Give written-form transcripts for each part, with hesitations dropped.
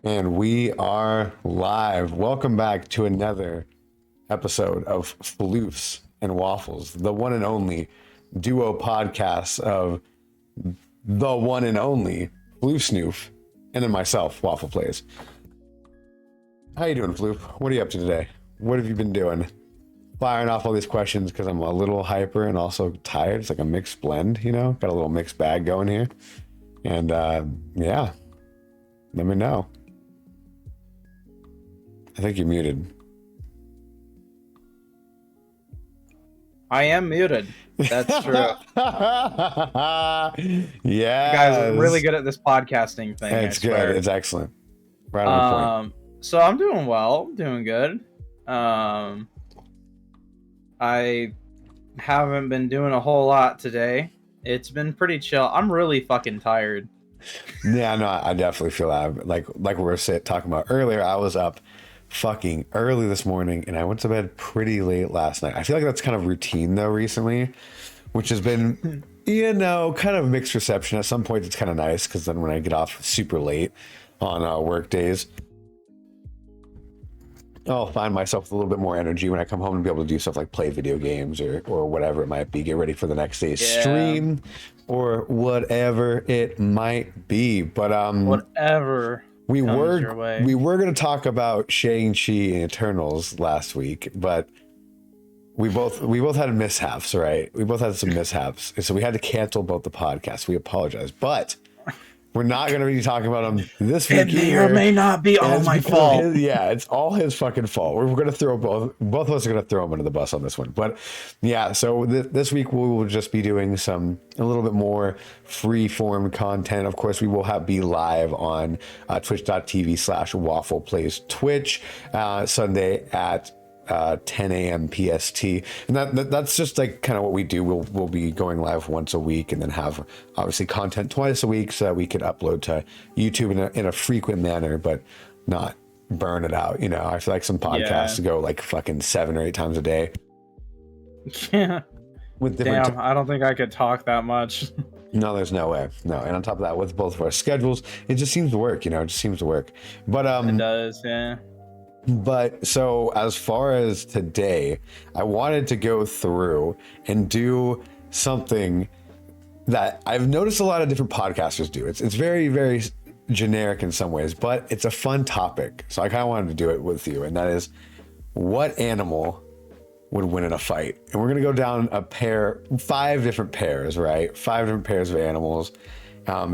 And we are live. Welcome back to another episode of Floofs and Waffles, the one and only duo podcast of the one and only Floof Snoof, and then myself, Waffle Plays. How you doing, Floof? What are you up to today? What have you been doing? Firing off all these questions because I'm a little hyper and also tired. It's like a mixed blend, you know? Got a little mixed bag going here. And yeah, let me know. I think you're muted. I am muted. That's true. Yeah. You guys are really good at this podcasting thing. It's good. It's excellent. Right on the point. So I'm doing well. Doing good. I haven't been doing a whole lot today. It's been pretty chill. I'm really fucking tired. Yeah, no, I definitely feel that. Like we were talking about earlier, I was up fucking early this morning and I went to bed pretty late last night. I feel like that's kind of routine though recently, which has been, you know, kind of mixed reception. At some point it's kind of nice because then when I get off super late on work days, I'll find myself with a little bit more energy when I come home and be able to do stuff like play video games or whatever it might be, get ready for the next day's stream or whatever it might be. But whatever. We were going to talk about Shang-Chi and Eternals last week, but we both had mishaps, right? We both had some mishaps, and so we had to cancel both the podcasts. We apologize, but we're not going to be talking about them this week. It may or may not be all my fault. It's all his fucking fault. We're going to throw both of us are going to throw him under the bus on this one. But yeah, so this week we will just be doing a little bit more free form content. Of course, we will be live on twitch.tv/Waffle Plays Twitch Sunday at 10 a.m. PST, and that's just like kind of what we do. We'll be going live once a week, and then have obviously content twice a week, so that we could upload to YouTube in a frequent manner, but not burn it out. You know, I feel like some podcasts go like fucking 7 or 8 times a day. Yeah. Damn, I don't think I could talk that much. No, there's no way. No, and on top of that, with both of our schedules, it just seems to work. You know, it just seems to work. But it does, yeah. But so as far as today, I wanted to go through and do something that I've noticed a lot of different podcasters do. It's very, very generic in some ways, but it's a fun topic. So I kind of wanted to do it with you. And that is, what animal would win in a fight? And we're going to go down 5 different pairs, right? 5 different pairs of animals,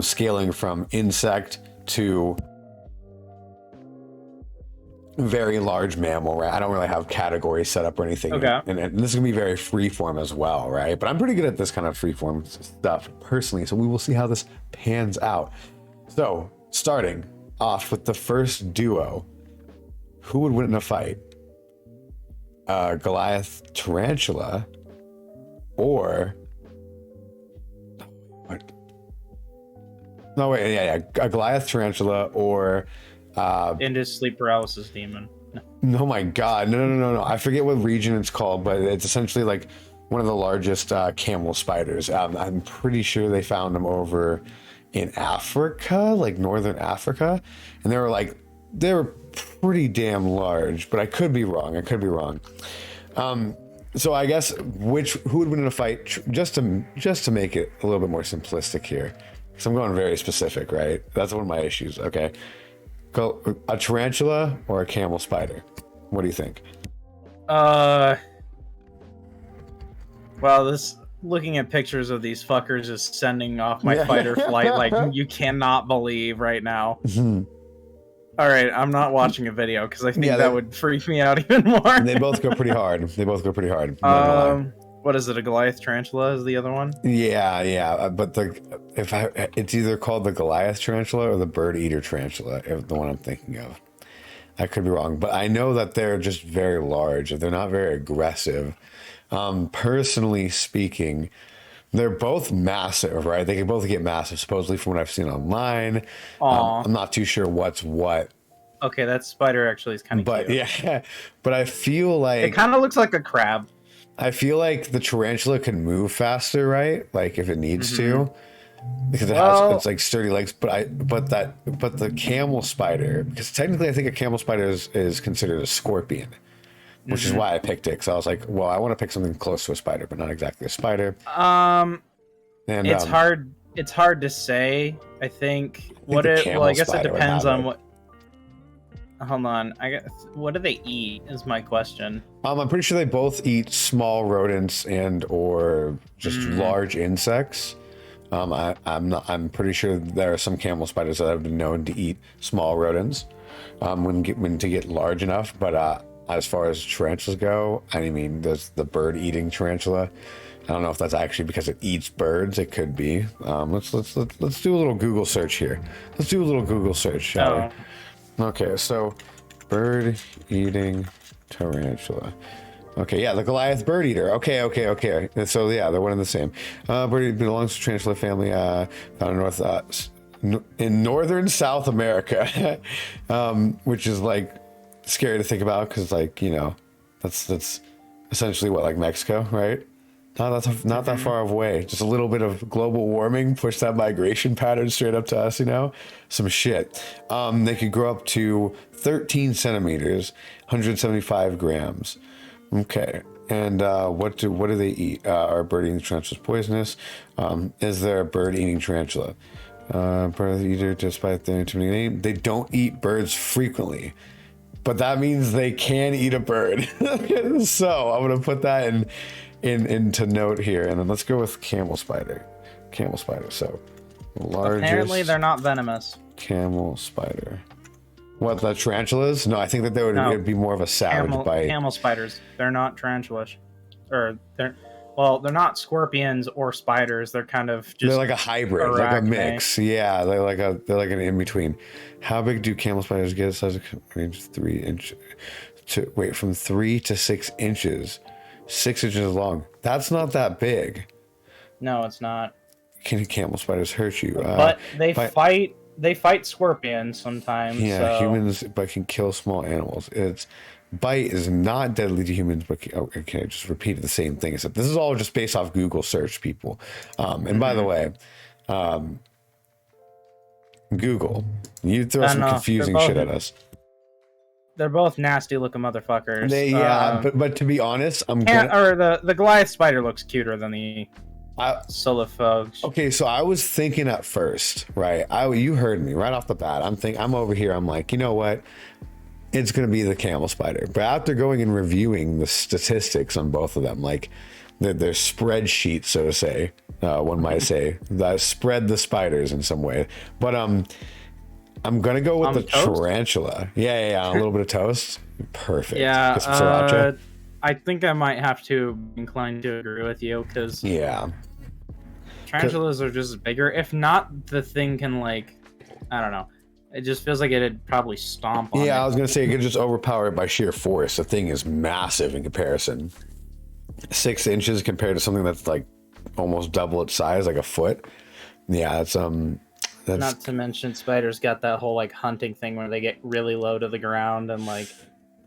scaling from insect to very large mammal, right? I don't really have categories set up or anything. Okay. And this is gonna be very freeform as well, right? But I'm pretty good at this kind of freeform stuff personally, so we will see how this pans out. So starting off with the first duo, who would win in a fight? Goliath Tarantula or what? No, wait, yeah, a Goliath Tarantula or Into sleep paralysis demon. Oh my god, no. I forget what region it's called, but it's essentially like one of the largest camel spiders. I'm pretty sure they found them over in Africa, like northern Africa, and they were pretty damn large, but I could be wrong. So I guess who would win in a fight? Just to make it a little bit more simplistic here, because I'm going very specific, right? That's one of my issues. Okay. A tarantula or a camel spider? What do you think? Well, looking at pictures of these fuckers is sending off my fight or flight like you cannot believe right now. All right, I'm not watching a video because I think that would freak me out even more. They both go pretty hard. What is it? A Goliath Tarantula is the other one? Yeah. But it's either called the Goliath Tarantula or the Bird Eater Tarantula, the one I'm thinking of. I could be wrong, but I know that they're just very large. They're not very aggressive. Personally speaking, they're both massive, right? They can both get massive, supposedly from what I've seen online. I'm not too sure what's what. Okay, that spider actually is kind of cute. Yeah, but I feel like... It kind of looks like a crab. I feel like the tarantula can move faster, right? Like if it needs to. because it's like sturdy legs. But the camel spider, because technically I think a camel spider is considered a scorpion, which is why I picked it. Because I was like, well, I want to pick something close to a spider, but not exactly a spider. And it's hard. It's hard to say. I think I guess it depends on what. Hold on. What do they eat? Is my question. I'm pretty sure they both eat small rodents and or just large insects. I'm pretty sure there are some camel spiders that have been known to eat small rodents when to get large enough. But as far as tarantulas go, I mean, there's the bird-eating tarantula. I don't know if that's actually because it eats birds. It could be. Let's do a little Google search here. Let's do a little Google search, shall we? Okay, so bird-eating tarantula. Okay, yeah, the Goliath bird eater. Okay. So yeah, they're one and the same. Bird belongs to tarantula family found in northern South America, which is like scary to think about because, like, you know, that's essentially what, like Mexico, right? Not that far away. Just a little bit of global warming pushed that migration pattern straight up to us, you know? Some shit. They could grow up to 13 centimeters, 175 grams. Okay. And what do they eat? Are bird-eating tarantulas poisonous? Is there a bird-eating tarantula? Bird eater, despite their intimidating name, they don't eat birds frequently. But that means they can eat a bird. So I'm going to put that into note here, and then let's go with camel spider. So largest. Apparently they're not venomous. Camel spider. What, the tarantulas? No, I think that it'd be more of a savage bite. Camel spiders. They're not tarantulas, or they're not scorpions or spiders. They're kind of just. They're like a hybrid, arachne. Like a mix. Yeah, they're like an in between. How big do camel spiders get? Size of range 3 inch from 3 to 6 inches. 6 inches long. That's not that big. No, it's not. Can camel spiders hurt you? But they fight. They fight scorpions sometimes. Yeah, humans, but can kill small animals. Its bite is not deadly to humans, but okay, just repeated the same thing. Except this is all just based off Google search, people. And by the way, Google, you throw some confusing shit at us. They're both nasty looking motherfuckers. But to be honest, the Goliath spider looks cuter than the Solifoge. Okay, so I was thinking at first, right? You heard me right off the bat. I'm over here. I'm like, you know what? It's gonna be the camel spider. But after going and reviewing the statistics on both of them, like their spreadsheet, so to say, one might say, that spread the spiders in some way. But I'm gonna go with the tarantula. Yeah, a little bit of toast. Perfect. Yeah. I think I might have to incline to agree with you because tarantulas are just bigger. If not, the thing can, like, I don't know. It just feels like it'd probably stomp on it. I was gonna say it could just overpower it by sheer force. The thing is massive in comparison. 6 inches compared to something that's like almost double its size, like a foot. Yeah, that's not to mention spiders got that whole like hunting thing where they get really low to the ground and like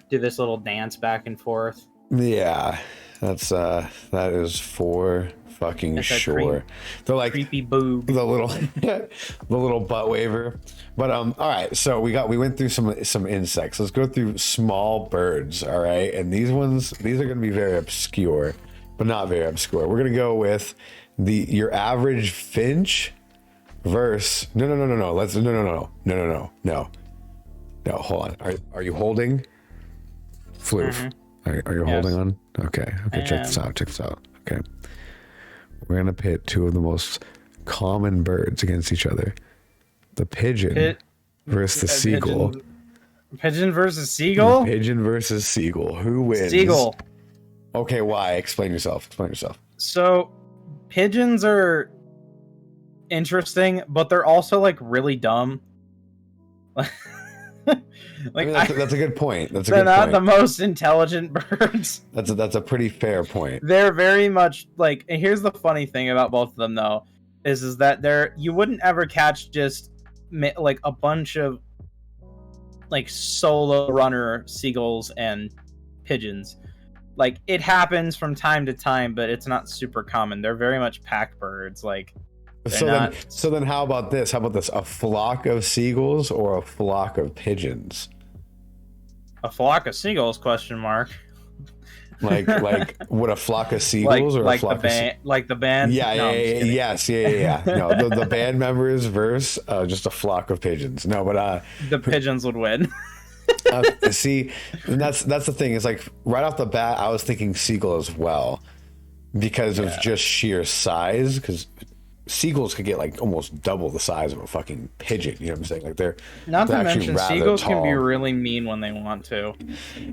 do this little dance back and forth. Yeah, that is for fucking sure. They're like creepy boob, the little butt waver. But all right, so we went through some insects. Let's go through small birds. All right, and these are going to be very obscure, but not very obscure. We're going to go with your average finch versus no. Hold on. Are you holding? Floof. Mm-hmm. Are you holding on? Okay. Check this out. Okay. We're going to pit two of the most common birds against each other. The pigeon versus the seagull. Pigeon versus seagull? Pigeon versus seagull. Who wins? Seagull. Okay, why? Explain yourself. So, pigeons are interesting, but they're also like really dumb. Like, that's a good point. They're not the most intelligent birds. That's a pretty fair point. They're very much like. And here's the funny thing about both of them, though, is that you wouldn't ever catch just like a bunch of like solo runner seagulls and pigeons. Like, it happens from time to time, but it's not super common. They're very much pack birds. Like, So then, how about this? How about this? A flock of seagulls or a flock of pigeons? A flock of seagulls? Question mark. Like what, a flock of seagulls or a flock like the band? Yeah, no, yeah. No, the band members versus just a flock of pigeons. No, but the pigeons would win. See, and that's the thing. Is like right off the bat, I was thinking seagull as well because of just sheer size. Because seagulls could get like almost double the size of a fucking pigeon. You know what I'm saying? Like they're not to mention seagulls can be really mean when they want to.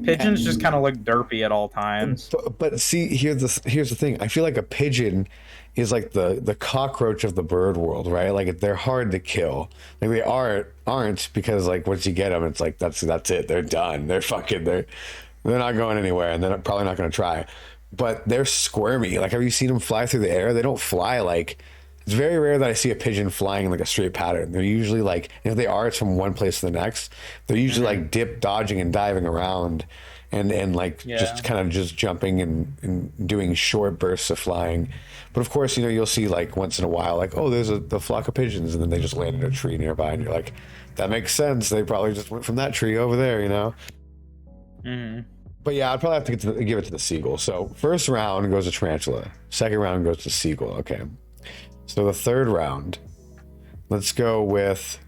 Pigeons just kind of look derpy at all times. But see, here's the thing. I feel like a pigeon is like the cockroach of the bird world, right? Like they're hard to kill. Like they aren't because like once you get them, it's like that's it. They're done. They're not going anywhere, and they're probably not going to try. But they're squirmy. Like, have you seen them fly through the air? They don't fly like. It's very rare that I see a pigeon flying in like a straight pattern. They're usually like, if they are, it's from one place to the next. They're usually like dodging and diving around and like just kind of just jumping and doing short bursts of flying. But of course, you'll see like once in a while, like, oh, there's the flock of pigeons, and then they just land in a tree nearby, and you're like, that makes sense. They probably just went from that tree over there, Mm-hmm. But yeah, I'd probably have to give it to the seagull. So first round goes to tarantula. Second round goes to seagull. Okay. So the third round, let's go with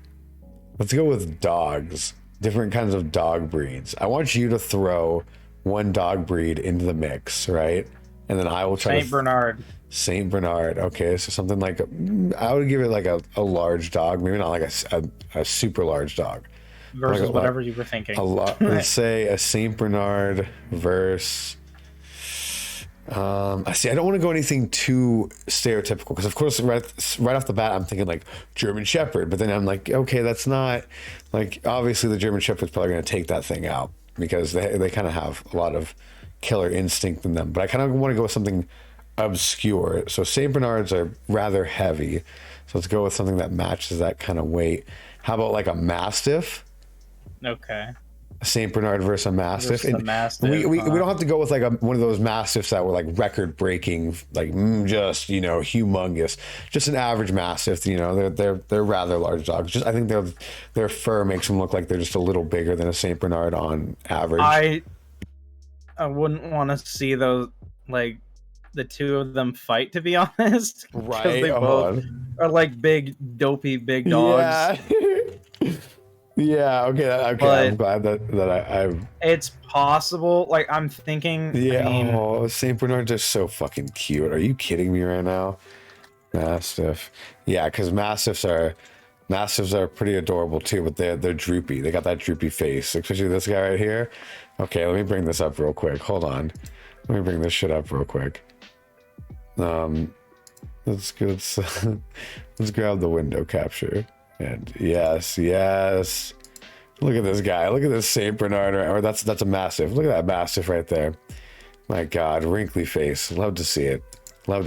dogs, different kinds of dog breeds. I want you to throw one dog breed into the mix, right? And then I will try Saint Bernard. Saint Bernard. Okay, so something like I would give it like a large dog, maybe not like a super large dog. Versus like whatever you were thinking. Let's say a Saint Bernard versus. I don't want to go anything too stereotypical because of course right off the bat I'm thinking like German Shepherd, but then I'm like, okay, that's not like, obviously the German Shepherd's probably going to take that thing out because they kind of have a lot of killer instinct in them, but I kind of want to go with something obscure. So Saint Bernards are rather heavy, so let's go with something that matches that kind of weight. How about like a Mastiff? Okay. Saint Bernard versus a Mastiff. We don't have to go with like one of those Mastiffs that were like record breaking, like just humongous. Just an average Mastiff. They're rather large dogs. Just I think their fur makes them look like they're just a little bigger than a Saint Bernard on average. I wouldn't want to see those like the two of them fight, to be honest. Right. They both are like big dopey big dogs. Yeah. Yeah, okay. I'm glad that I. It's possible. Like I'm thinking. Yeah. Saint Bernards are so fucking cute. Are you kidding me right now? Mastiff. Yeah, because Mastiffs are pretty adorable too, but they're droopy. They got that droopy face, especially this guy right here. Okay, let me bring this up real quick. Hold on. Let me bring this shit up real quick. Let's grab the window capture. And yes. Look at this guy. Look at this Saint Bernard. Or that's a Mastiff. Look at that Mastiff right there. My God, wrinkly face. Love to see it. But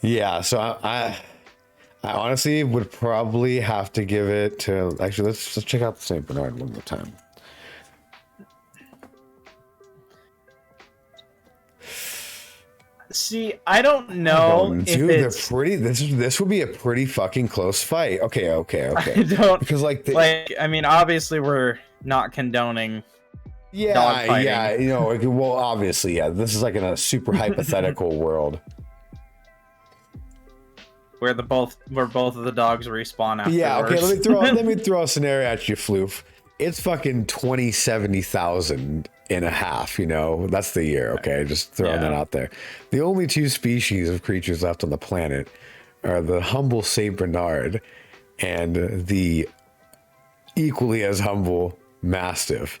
yeah. So I honestly would probably have to give it to. Actually, let's check out the Saint Bernard one more time. See, I don't know. Dude, they're pretty. This would be a pretty fucking close fight. Okay. I don't because I mean, obviously we're not condoning. Dog fighting. Yeah. Well, obviously, yeah. This is like in a super hypothetical world where both of the dogs respawn afterwards. Yeah. Okay. Let me throw a scenario at you, Floof. It's fucking 70,000 and a half, that's the year. Okay. Just throwing that out there. The only two species of creatures left on the planet are the humble Saint Bernard and the equally as humble Mastiff.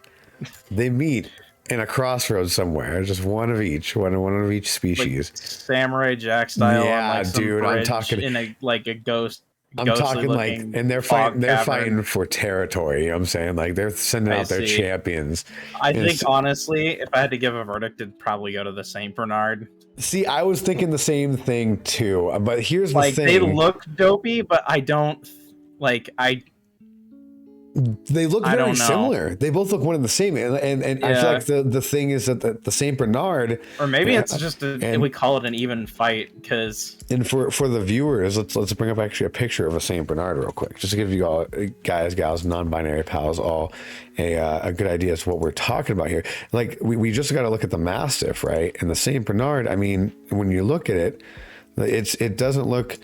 They meet in a crossroads somewhere, just one of each species. Like Samurai Jack style. Yeah, on dude, I'm talking in a ghost. I'm talking like, and they're fighting for territory. You know what I'm saying? Like they're sending out their champions. I think honestly, if I had to give a verdict, it'd probably go to the Saint Bernard. See, I was thinking the same thing too. But here's the thing: they look dopey, but I don't like. They look very similar. They both look one and the same, and I feel like the thing is that the Saint Bernard, or maybe it's just we call it an even fight because. And for the viewers, let's bring up actually a picture of a Saint Bernard real quick, just to give you all guys, gals, non-binary pals all a good idea as to what we're talking about here. Like we just got to look at the Mastiff, right? And the Saint Bernard. I mean, when you look at it, it doesn't look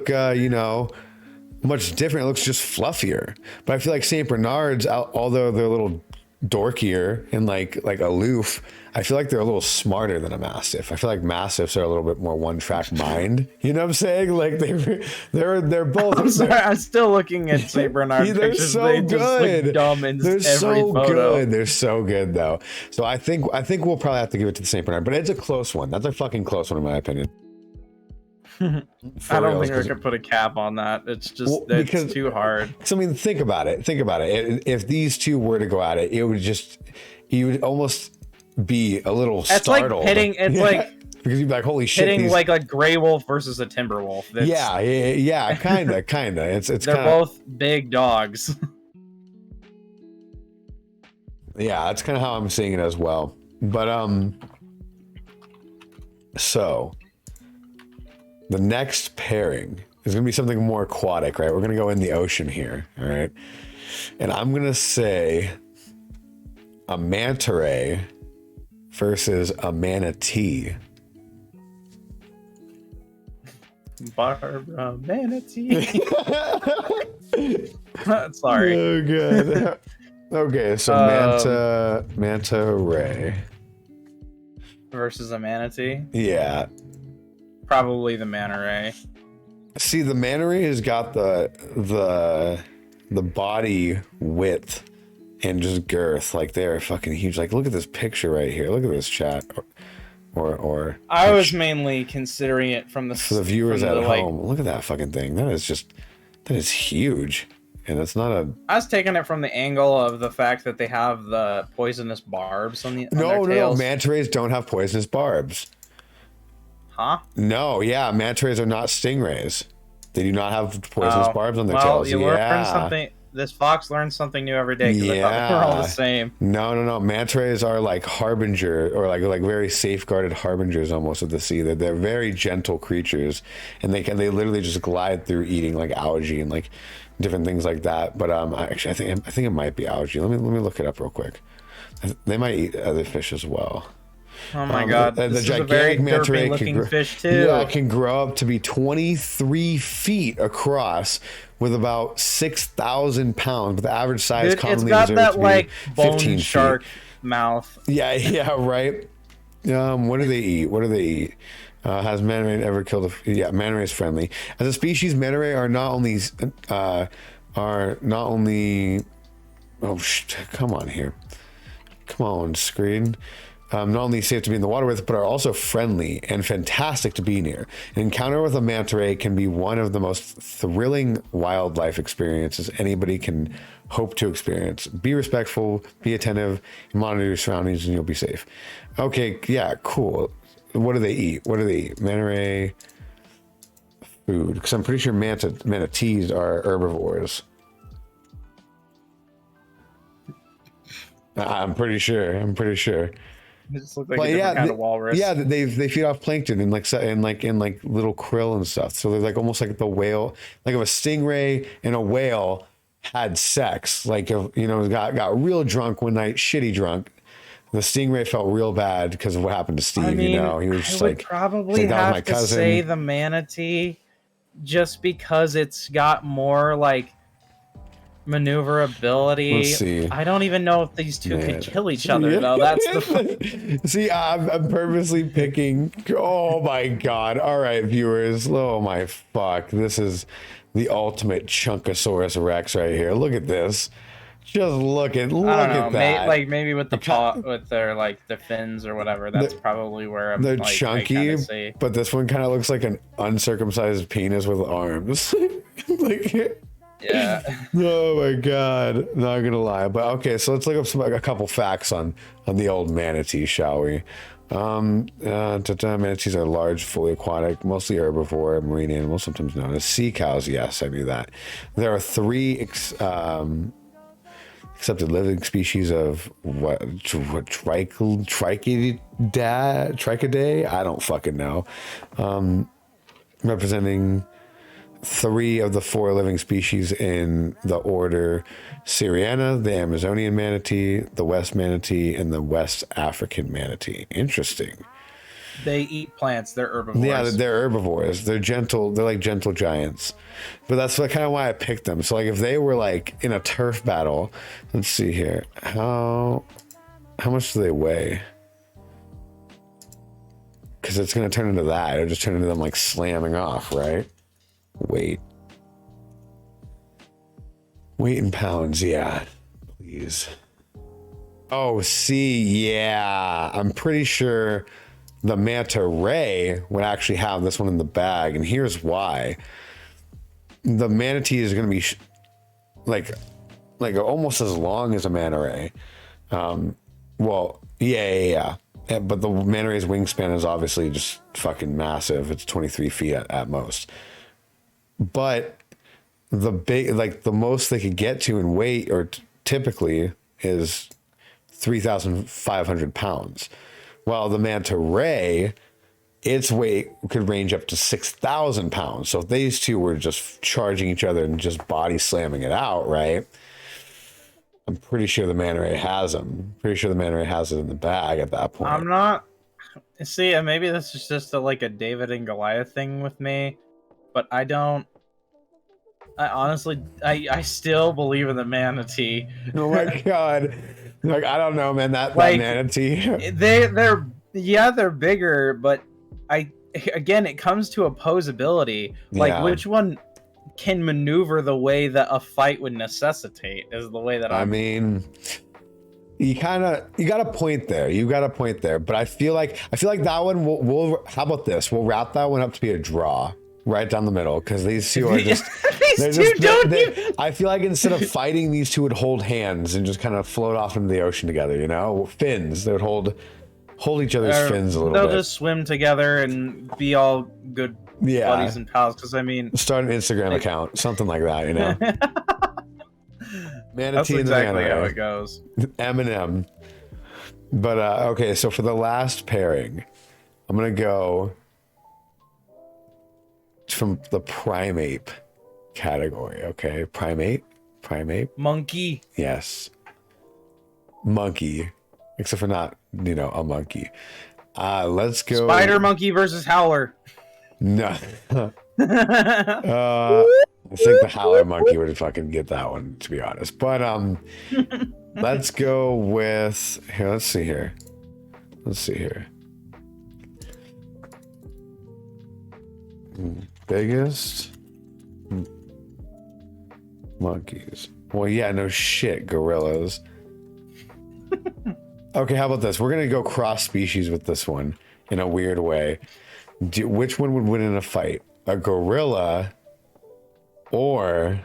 you know, much different. It looks just fluffier. But I feel like Saint Bernards, although they're a little dorkier and like aloof, I feel like they're a little smarter than a Mastiff. I feel like Mastiffs are a little bit more one-track mind. You know what I'm saying? Like they're both. I'm sorry, I'm still looking at Saint Bernard they're pictures. So they good. Just look dumb in they're every so photo. good. They're so good though. So I think we'll probably have to give it to the Saint Bernard, but it's a close one. That's a fucking close one in my opinion. I don't think I could put a cap on that. It's just it's too hard. So I mean, think about it. If these two were to go at it, you would almost be a little startled. Like pitting. It's like because you'd be like, holy shit! Pitting like a gray wolf versus a timber wolf. Yeah, kinda. It's they're both big dogs. Yeah, that's kind of how I'm seeing it as well. But so. The next pairing is going to be something more aquatic, right? We're going to go in the ocean here, all right? And I'm going to say a Manta Ray versus a Manatee. Barbara Manatee. Sorry. Oh, good. Okay, so Manta Ray. Versus a Manatee? Yeah. Probably the Manta Ray. See, the Manta Ray has got the body width and just girth. Like they're fucking huge. Like look at this picture right here. Look at this chat. Or I was mainly considering it for the viewers at home. Look at that fucking thing. That is huge. And it's not a. I was taking it from the angle of the fact that they have the poisonous barbs on their tails. No. Manta Rays don't have poisonous barbs. Huh? No, yeah, Manta Rays are not stingrays. They do not have poisonous barbs on their tails. Well, you learn something. This fox learns something new every day. I thought they were all the same. No. Manta Rays are like harbinger, or like very safeguarded harbingers almost of the sea. They're very gentle creatures, and they literally just glide through eating like algae and like different things like that. But actually, I think it might be algae. Let me look it up real quick. They might eat other fish as well. Oh my god, the gigantic Manta Ray looking fish too. Yeah, it can grow up to be 23 feet across with about 6,000 pounds, but the average size commonly observed to be 15 feet. It's got that like bone shark mouth. Yeah, right. What do they eat? Has Manta Ray ever killed Manta Ray is friendly. As a species, Manta Ray are not only come on here. Come on, screen. Not only safe to be in the water with, but are also friendly and fantastic to be near. An encounter with a Manta Ray can be one of the most thrilling wildlife experiences anybody can hope to experience. Be respectful, be attentive, monitor your surroundings, and you'll be safe. Okay, yeah, cool. What do they eat? Manta Ray food. Because I'm pretty sure manatees are herbivores. I'm pretty sure. It just looks like a different kind of walrus. Yeah, they feed off plankton and like little krill and stuff. So they're like almost like the whale, like if a stingray and a whale had sex, like if, got real drunk one night, shitty drunk. The stingray felt real bad because of what happened to Steve. He was just like, probably have to say the manatee, just because it's got more like maneuverability. Let's see. I don't even know if these two could kill each other though. That's the see. I'm purposely picking. Oh my god! All right, viewers. Oh my fuck! This is the ultimate Chunkosaurus Rex right here. Look at this. Just look at that. Maybe with the paw, with their their fins or whatever. That's probably where they're chunky. But this one kind of looks like an uncircumcised penis with arms. Yeah. Oh my god. Not gonna lie. But okay, so let's look up a couple facts on the old manatee, shall we? Manatees are large, fully aquatic, mostly herbivore, marine animals, sometimes known as sea cows. Yes, I knew that. There are 3 accepted living species of what Trichidae? I don't fucking know. Representing 3 of the 4 living species in the order Syriana, the Amazonian manatee, the West manatee, and the West African manatee. Interesting. They eat plants. They're herbivores. Yeah, they're herbivores. They're gentle. They're like gentle giants. But that's kind of why I picked them. So like if they were like in a turf battle, let's see here. How much do they weigh? Because it's going to turn into that. It'll just turn into them like slamming off, right? Weight in pounds, yeah. Please. Oh, see, yeah. I'm pretty sure the Manta Ray would actually have this one in the bag, and here's why. The manatee is going to be like almost as long as a Manta Ray. Well, yeah. But the Manta Ray's wingspan is obviously just fucking massive. It's 23 feet at most. But the most they could get to in weight, or typically, is 3,500 pounds. While the Manta Ray, its weight could range up to 6,000 pounds. So if these two were just charging each other and just body slamming it out, right? I'm pretty sure the Manta Ray has them. Pretty sure the Manta Ray has it in the bag at that point. I'm not. See, maybe this is just like a David and Goliath thing with me, but I honestly, I still believe in the manatee. Oh my god. Like, I don't know, man, that manatee. They're bigger, but again, it comes to opposability. Like, which one can maneuver the way that a fight would necessitate is the way that I mean, you got a point there. You got a point there, but I feel like that one we'll how about this? We'll wrap that one up to be a draw. Right down the middle, because these two are just. I feel like instead of fighting, these two would hold hands and just kind of float off into the ocean together. You know, fins. They would hold each other's fins a little bit. They'll just swim together and be all good buddies and pals. Because I mean, start an Instagram account, something like that. You know, Manatee. That's exactly how it goes. Eminem. But okay, so for the last pairing, I'm gonna go from the primate category. Okay, primate. Monkey. Yes, monkey, except for not a monkey. Let's go Spider monkey versus Howler. No. I think the Howler monkey would fucking get that one, to be honest. But let's go with here. Let's see here. Biggest monkeys. Well, yeah, no shit, gorillas. Okay, how about this? We're gonna go cross species with this one in a weird way. Which one would win in a fight? A gorilla or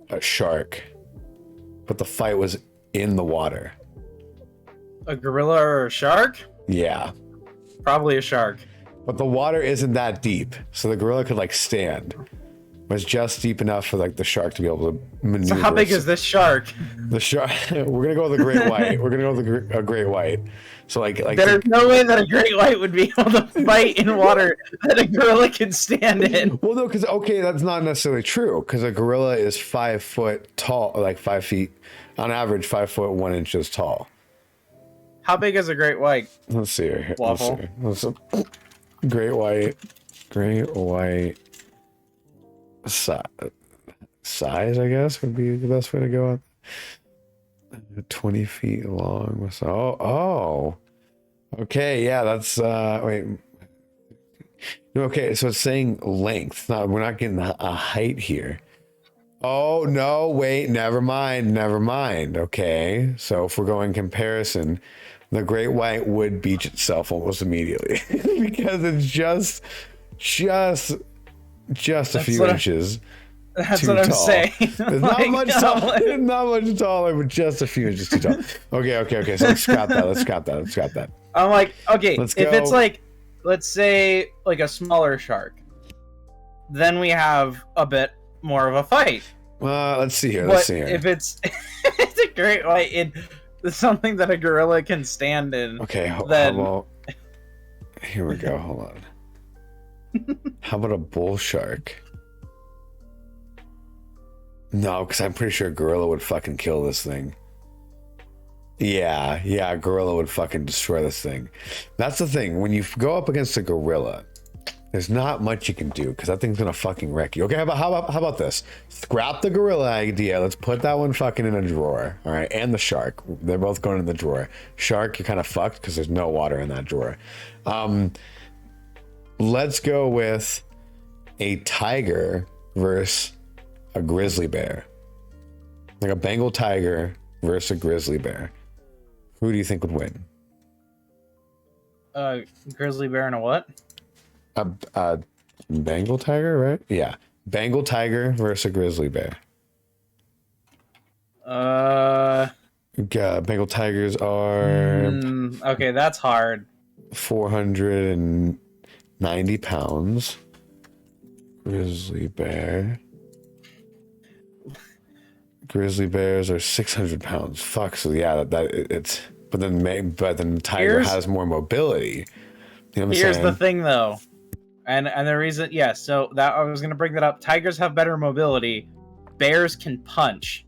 a shark? But the fight was in the water. A gorilla or a shark? Yeah. Probably a shark. But the water isn't that deep, so the gorilla could like stand. It's just deep enough for like the shark to be able to maneuver. So how big is this shark? The shark. We're gonna go with a great white. We're gonna go with a great white. So like there's no way that a great white would be able to fight in water that a gorilla can stand in. Well, no, because that's not necessarily true. Because a gorilla is 5 foot tall, like 5 feet on average, 5 foot 1 inches tall. How big is a great white? Let's see here. Waffle. Let's see. Great white. Size, I guess, would be the best way to go. 20 feet long. Oh. Okay, yeah, that's wait. Okay, so it's saying length. No, we're not getting a height here. Oh no, wait, never mind. Okay, so if we're going comparison, the great white would beach itself almost immediately because it's just a few inches. That's too what I'm tall. saying. It's Like, not much taller, but just a few inches too tall. Okay. So let's scrap that. I'm like, okay, Let's if go. it's like, let's say like a smaller shark, then we have a bit more of a fight. Let's see here. But if it's it's a great white, it's something that a gorilla can stand in. Okay, then... how about... Here we go. Hold on. How about a bull shark? No, because I'm pretty sure a gorilla would fucking kill this thing. Yeah, a gorilla would fucking destroy this thing. That's the thing. When you go up against a gorilla, there's not much you can do because that thing's gonna fucking wreck you. Okay, how about this? Scrap the gorilla idea. Let's put that one fucking in a drawer. All right, and the shark. They're both going in the drawer. Shark, you're kind of fucked because there's no water in that drawer. Let's go with a tiger versus a grizzly bear. Like a Bengal tiger versus a grizzly bear. Who do you think would win? Grizzly bear and a what? A Bengal tiger, right? Yeah. Bengal tiger versus a grizzly bear. Bengal tigers are... okay, that's hard. 490 pounds. Grizzly bear. Grizzly bears are 600 pounds. Fuck. So yeah, it's. But then the tiger has more mobility. You know what I'm Here's saying? the thing, though, and the reason, so that I was gonna bring that up. Tigers have better mobility. Bears can punch.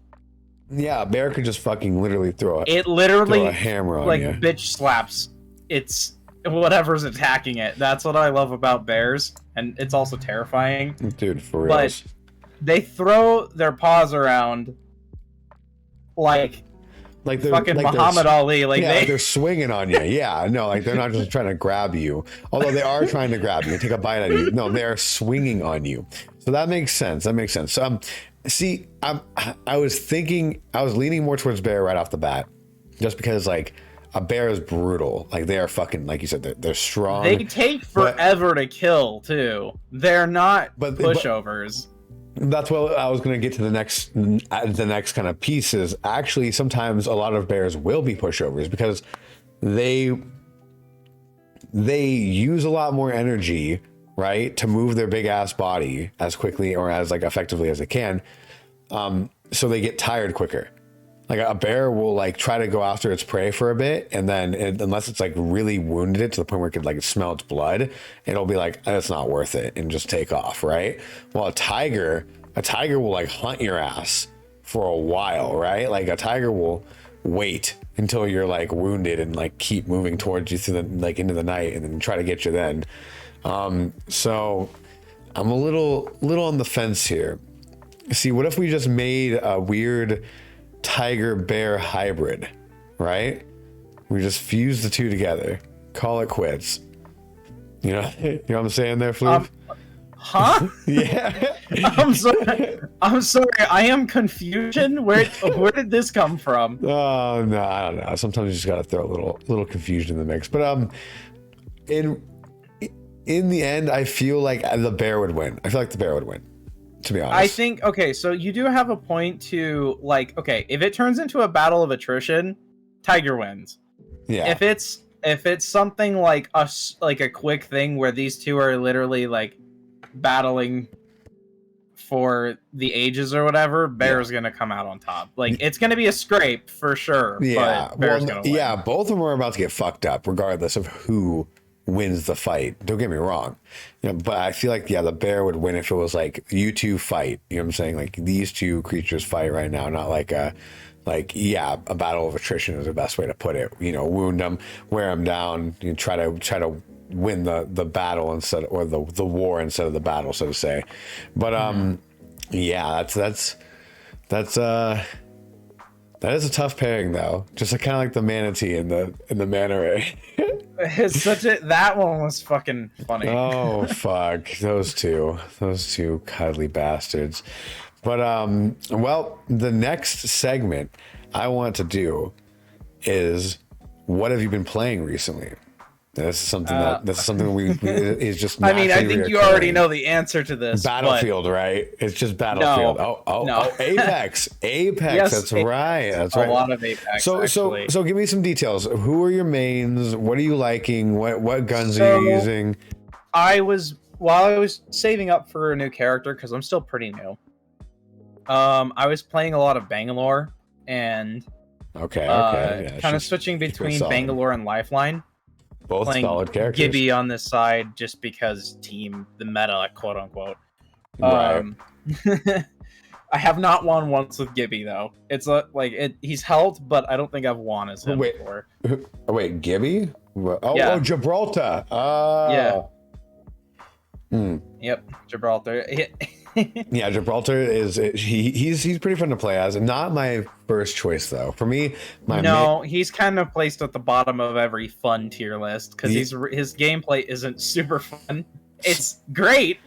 Yeah, a bear could just fucking literally throw a hammer on like you. Bitch slaps. It's whatever's attacking it. That's what I love about bears, and it's also terrifying. Dude, for real. But they throw their paws around like they're fucking Muhammad Ali. Like they're swinging on you. Yeah, no, like they're not just trying to grab you. Although they are trying to grab you and take a bite out of you. No, they're swinging on you. So that makes sense. See, I was leaning more towards bear right off the bat, just because like a bear is brutal. Like they are fucking, like you said, they're strong. They take forever to kill too. They're not pushovers. That's what I was going to get to the next kind of piece is actually sometimes a lot of bears will be pushovers because they use a lot more energy, right, to move their big ass body as quickly or as like effectively as they can. So they get tired quicker. Like a bear will like try to go after its prey for a bit, and then unless it's like really wounded it to the point where it could like smell its blood, it'll be like, it's not worth it, and just take off, right? Well, a tiger will like hunt your ass for a while, right? Like a tiger will wait until you're like wounded and like keep moving towards you through the like into the night, and then try to get you then. So I'm a little on the fence here. See, what if we just made a weird tiger bear hybrid, right? We just fuse the two together, call it quits. You know what I'm saying there, Floof? Huh? Yeah. I'm sorry. I am confusion. Where did this come from? Oh no, I don't know. Sometimes you just gotta throw a little confusion in the mix. But in the end, I feel like the bear would win. I feel like the bear would win, to be honest. I think, okay, so you do have a point to, like, okay, if it turns into a battle of attrition, tiger wins. Yeah. If it's something like a quick thing where these two are literally like battling for the ages or whatever, bear's gonna come out on top. Like, it's gonna be a scrape for sure. Yeah. But bear's gonna win. Yeah, both of them are about to get fucked up, regardless of who wins the fight. Don't get me wrong. But I feel like, the bear would win if it was like you two fight. You know what I'm saying? Like these two creatures fight right now, not like a battle of attrition is the best way to put it. Wound them, wear them down, try to win the battle instead, or the war instead of the battle, so to say. But that is a tough pairing though. Just kind of like the manatee and the Manta Ray. It's that one was fucking funny. Oh fuck, those two cuddly bastards. But well, the next segment I want to do is, what have you been playing recently? This is something we is just. I mean, I think you already know the answer to this. Battlefield, right? It's just Battlefield. No, Oh, Apex. Yes, that's right. That's right. A lot of Apex. So give me some details. Who are your mains? What are you liking? What guns are you using? While I was saving up for a new character, because I'm still pretty new. I was playing a lot of Bangalore and kind of switching between Bangalore and Lifeline. Both playing solid characters. Gibby on this side just because the meta, quote unquote. Right. I have not won once with Gibby though. It's he's helped, but I don't think I've won as him before. Wait, Gibby? Yeah. Gibraltar. Yeah. Yep, Gibraltar. Yeah, Gibraltar is he's pretty fun to play as. Not my first choice though. For me, he's kind of placed at the bottom of every fun tier list because his gameplay isn't super fun. It's great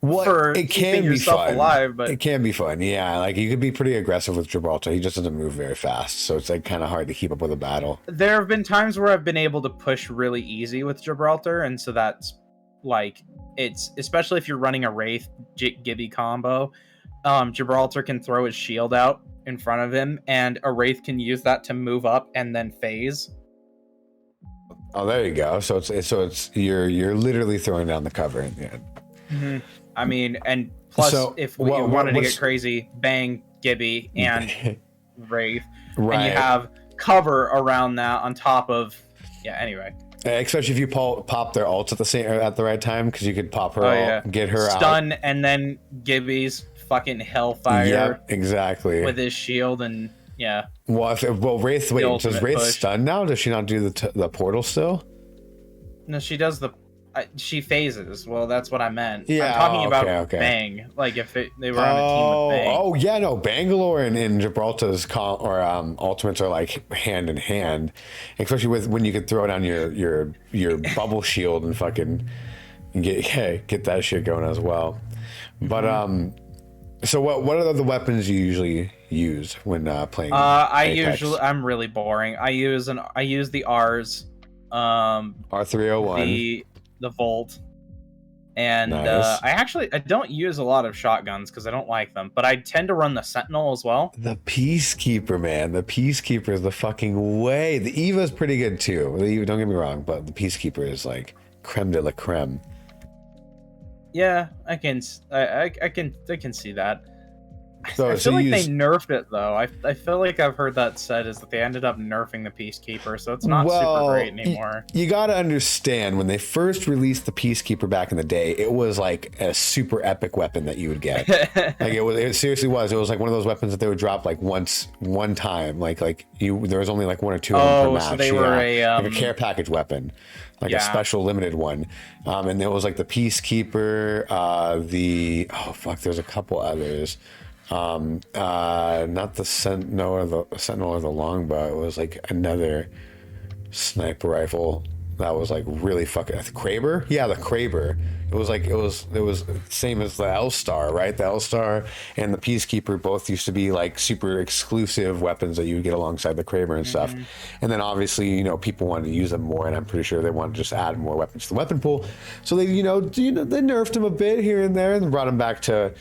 for keeping yourself alive, but it can be fun. Yeah, like you could be pretty aggressive with Gibraltar. He just doesn't move very fast, so it's like kind of hard to keep up with a battle. There have been times where I've been able to push really easy with Gibraltar, and so that's like. It's especially if you're running a Wraith Gibby combo, Gibraltar can throw his shield out in front of him, and a Wraith can use that to move up and then phase. Oh, there you go. So it's you're literally throwing down the cover in the end. Mm-hmm. I mean, and plus, if we wanted to get crazy, bang Gibby and Wraith, and you have cover around that on top of Anyway. Especially if you pop their ults at the right time, because you could pop her ult, get her stun, and then Gibby's fucking hellfire. Yeah, exactly. With his shield and Wraith. Wait, does Wraith stun now? Does she not do the portal still? No, she does she phases. Well, that's what I meant. Yeah, I'm talking about Bang. Like if they were on a team with Bang. Oh yeah, no. Bangalore and Gibraltar's ultimates are like hand in hand, especially when you could throw down your bubble shield and fucking get that shit going as well. But so what are the weapons you usually use when playing? I'm really boring. I use the R's. R301. The Volt, and nice. I don't use a lot of shotguns because I don't like them, but I tend to run the Sentinel as well. The Peacekeeper, man, the Peacekeeper is the fucking way. The Eva is pretty good too. The Eva, don't get me wrong, but the Peacekeeper is like creme de la creme. Yeah, I can see that. So, I feel like they nerfed it though. I feel like I've heard that said is that they ended up nerfing the Peacekeeper, so it's not super great anymore. You got to understand, when they first released the Peacekeeper back in the day, it was like a super epic weapon that you would get. Like it seriously was. It was like one of those weapons that they would drop like one time. Like there was only like one or two of them per match. So they were like a care package weapon. Like a special limited one. And there was like the Peacekeeper, there's a couple others. Not the Sentinel or the longbow. It was like another sniper rifle that was like really fucking Kraber. Yeah, the Kraber. It was same as the L-Star, right? The L-Star and the Peacekeeper both used to be like super exclusive weapons that you would get alongside the Kraber and stuff. And then obviously, people wanted to use them more, and I'm pretty sure they wanted to just add more weapons to the weapon pool. So they, they nerfed them a bit here and there, and brought them back to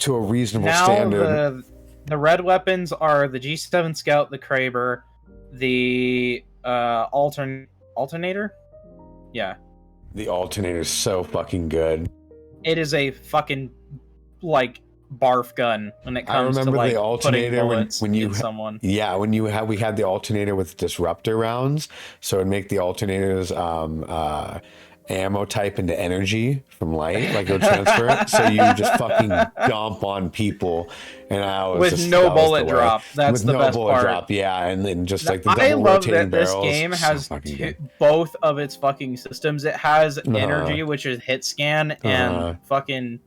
a reasonable standard. The red weapons are the G7 Scout, the Kraber, the Alternator. Yeah. The Alternator is so fucking good. It is a fucking like barf gun when it comes to like the Alternator when you someone. Yeah, we had the Alternator with disruptor rounds, so it'd make the Alternators ammo type into energy from light, like it would transfer it, so you just fucking dump on people, and I was with no bullet drop. That's the best part. Drop, yeah, and then just like the double rotating barrels. I love that this game has both of its fucking systems. It has energy, which is hit scan, and fucking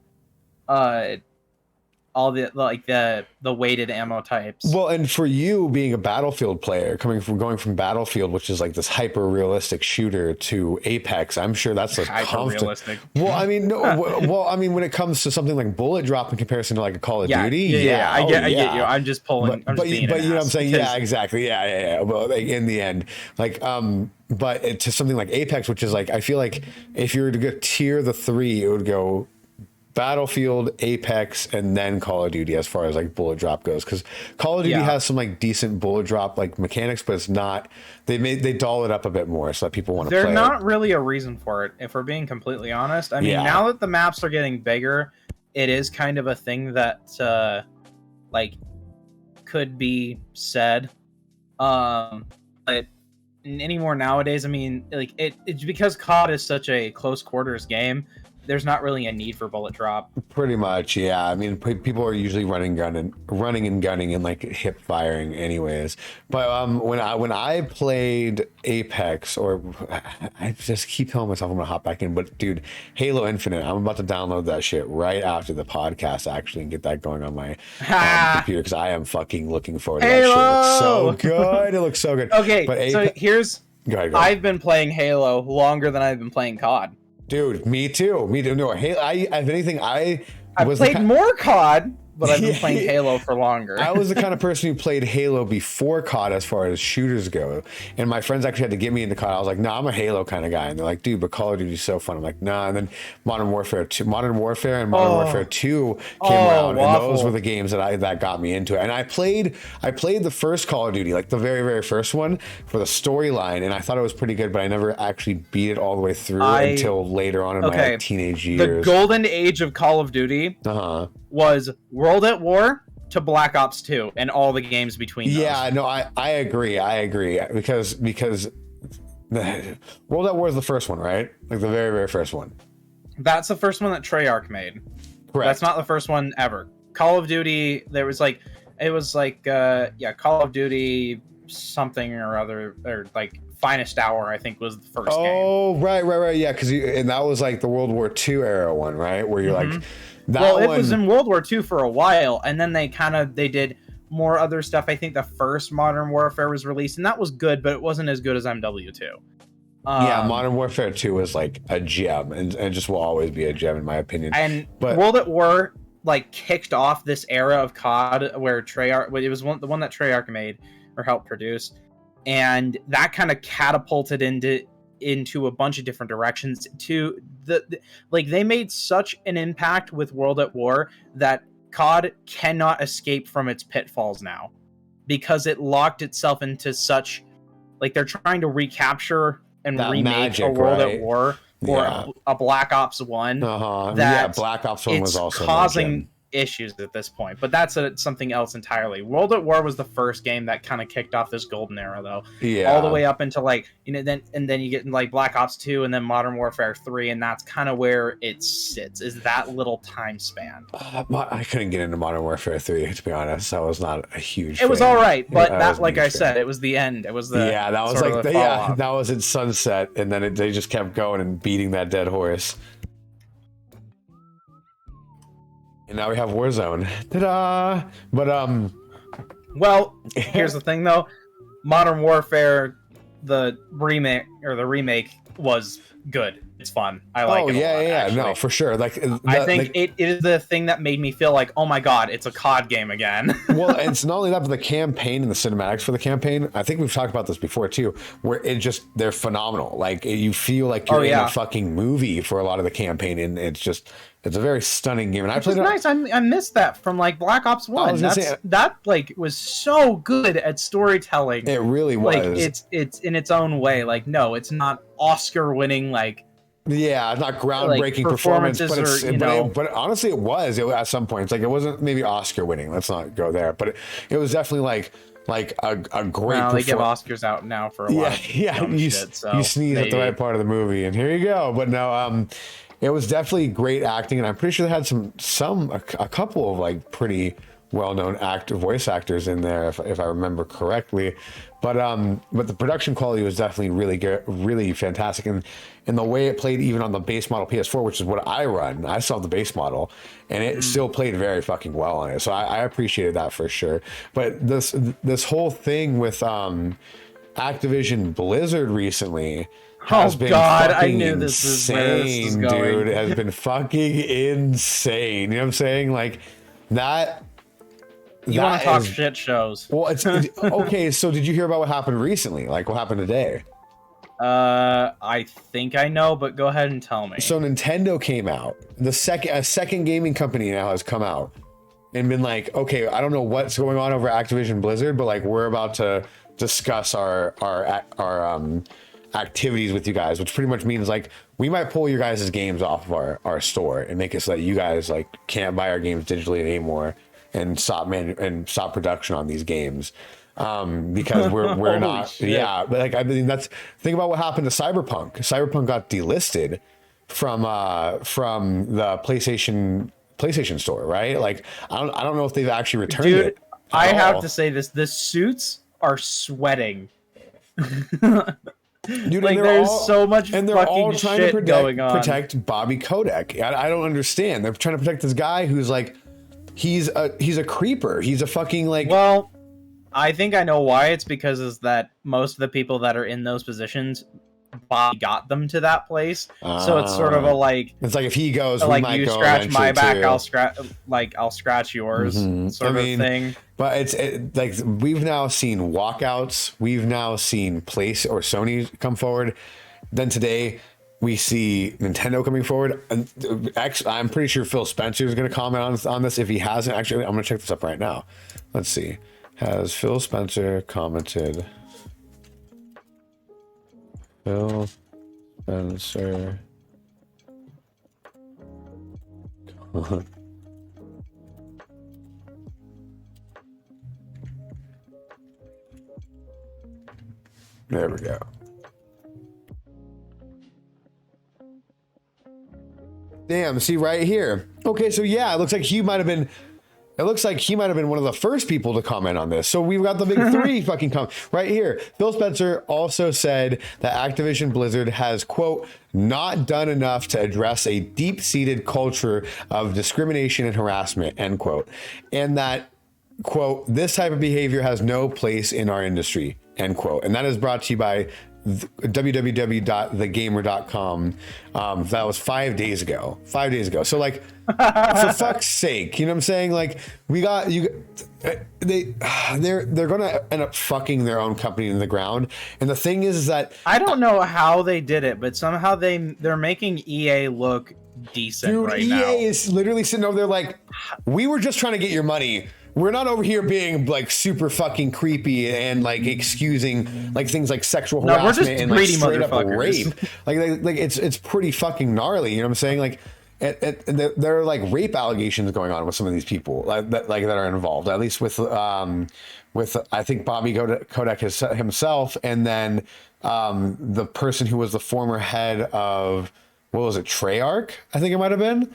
all the weighted ammo types. Well, and for you being a Battlefield player, going from Battlefield, which is like this hyper realistic shooter, to Apex, I'm sure that's a realistic. Well, I mean, no. Well, I mean, when it comes to something like bullet drop in comparison to like a Call of Duty, yeah, I get you. I'm just pulling. But you know what I'm saying? Yeah, exactly. Yeah. Well, like, in the end, like, but to something like Apex, which is like, I feel like if you were to go tier the three, it would go Battlefield, Apex, and then Call of Duty as far as like bullet drop goes, because Call of Duty has some like decent bullet drop like mechanics, but it's not, they doll it up a bit more so that people want to play There's not really a reason for it, if we're being completely honest. I mean, now that the maps are getting bigger, it is kind of a thing that like could be said, but anymore nowadays, I mean, like it's because COD is such a close quarters game, there's not really a need for bullet drop. Pretty much, yeah. I mean, people are usually running and gunning and like hip firing anyways. But when I played Apex, or I just keep telling myself I'm gonna hop back in, but dude, Halo Infinite, I'm about to download that shit right after the podcast actually and get that going on my computer, because I am fucking looking forward to Halo! that shit. It looks so good. It looks so good. Okay, but so here's go ahead. I've been playing Halo longer than I've been playing COD. Dude, me too. No, Halo. If anything, I've played more COD, but I've been playing Halo for longer. I was the kind of person who played Halo before COD as far as shooters go. And my friends actually had to get me into COD. I was like, I'm a Halo kind of guy. And they're like, dude, but Call of Duty is so fun. I'm like, nah. And then Modern Warfare and Modern Warfare 2 came around. Waffles. And those were the games that got me into it. And I played the first Call of Duty, like the very, very first one, for the storyline. And I thought it was pretty good, but I never actually beat it all the way through until later on in my like, teenage years. The golden age of Call of Duty was World at War to Black Ops 2 and all the games between those. Yeah, no, I agree. Because World at War is the first one, right? Like the very, very first one. That's the first one that Treyarch made. Correct. That's not the first one ever. Call of Duty, Call of Duty something or other, or like Finest Hour, I think was the first game. Oh, right. Yeah, and that was like the World War II era one, right? Where you're like, it was in World War II for a while, and then they did more other stuff. I think the first Modern Warfare was released, and that was good, but it wasn't as good as MW2. Yeah, Modern Warfare 2 was like a gem, and just will always be a gem in my opinion. But World at War like kicked off this era of COD where Treyarch, it was the one that Treyarch made or helped produce, and that kind of catapulted into a bunch of different directions. To like they made such an impact with World at War that COD cannot escape from its pitfalls now, because it locked itself into such, like, they're trying to recapture and remake magic, a World at War or a Black Ops 1. Black Ops 1 was also causing issues at this point, but that's something else entirely. World at War was the first game that kind of kicked off this golden era, though. Yeah, all the way up into like, then you get like Black Ops 2 and then Modern Warfare 3, and that's kind of where it sits, is that little time span. I couldn't get into Modern Warfare 3, to be honest. I was not a huge fan. Was all right, but that, like I said, it was the end. It was the that was like that was its sunset, and then they just kept going and beating that dead horse. And now we have Warzone. Ta-da! But well, here's the thing though. Modern Warfare, the remake was good. It's fun. I like it a lot, no, for sure. Like, I think it is the thing that made me feel like, oh my god, it's a COD game again. Well, and it's not only that, but the campaign and the cinematics for the campaign, I think we've talked about this before too, where they're phenomenal. Like, you feel like you're in a fucking movie for a lot of the campaign, and it's a very stunning game. And I played it. Nice. I missed that from like Black Ops 1. That like was so good at storytelling. It really was. Like, it's in its own way. Like, no, it's not Oscar winning, like, yeah, not groundbreaking like performance, but honestly, it was at some points. Like, it wasn't maybe Oscar winning. Let's not go there, but it was definitely like a great. Well, they give Oscars out now for a while. Yeah. You sneeze at the right part of the movie, and here you go. But no, it was definitely great acting, and I'm pretty sure they had a couple of like pretty well-known voice actors in there, if I remember correctly. But the production quality was definitely really good, really fantastic, and the way it played even on the base model PS4, which is what I run. I saw the base model, and it still played very fucking well on it. So I appreciated that for sure. But this whole thing with Activision Blizzard recently has been fucking I knew this insane, is going. dude. It has been fucking insane. You know what I'm saying? Like that. You want to talk shit shows? Well, it's okay. So did you hear about what happened recently? Like what happened today? I think I know, but go ahead and tell me. So Nintendo came out. A second gaming company now has come out and been like, okay, I don't know what's going on over Activision Blizzard, but like we're about to discuss our activities with you guys, which pretty much means like we might pull your guys' games off of our store and make it so that you guys like can't buy our games digitally anymore and stop production on these games. Because we're not shit. Yeah, but like I mean think about what happened to Cyberpunk. Cyberpunk got delisted from the PlayStation store, right? Like I don't know if they've actually returned it. I have to say this: the suits are sweating. Dude, like there's so much and they're all trying to protect Bobby Kotick. I don't understand. They're trying to protect this guy who's like he's a creeper. He's a fucking like. Well, I think I know why. It's because is that most of the people that are in those positions, Bobby got them to that place. So it's sort of a like. It's like if he goes, so we like might you go scratch my back, too. I'll scratch yours, sort of thing. But like we've now seen walkouts. We've now seen Sony come forward. Then today we see Nintendo coming forward. And actually, I'm pretty sure Phil Spencer is going to comment on this. If he hasn't, actually, I'm going to check this up right now. Let's see. Has Phil Spencer commented? Phil Spencer. There we go. Damn, see right here. Okay, so yeah, it looks like he might have been one of the first people to comment on this. So we've got the big three fucking comment right here. Phil Spencer also said that Activision Blizzard has, quote, not done enough to address a deep-seated culture of discrimination and harassment, end quote. And that, quote, this type of behavior has no place in our industry, end quote. And that is brought to you by www.thegamer.com. That was 5 days ago. So like, for fuck's sake, you know what I'm saying? Like they're gonna end up fucking their own company in the ground. And the thing is that I don't know how they did it, but somehow they're making EA look decent. Dude, right EA now. is literally sitting over there like, we were just trying to get your money. We're not over here being like super fucking creepy and like excusing like things like sexual harassment and like straight up rape. Like it's pretty fucking gnarly. You know what I'm saying? Like there are like rape allegations going on with some of these people that are involved. At least with I think Bobby Kotick himself, and then the person who was the former head of what was it, Treyarch? I think it might have been.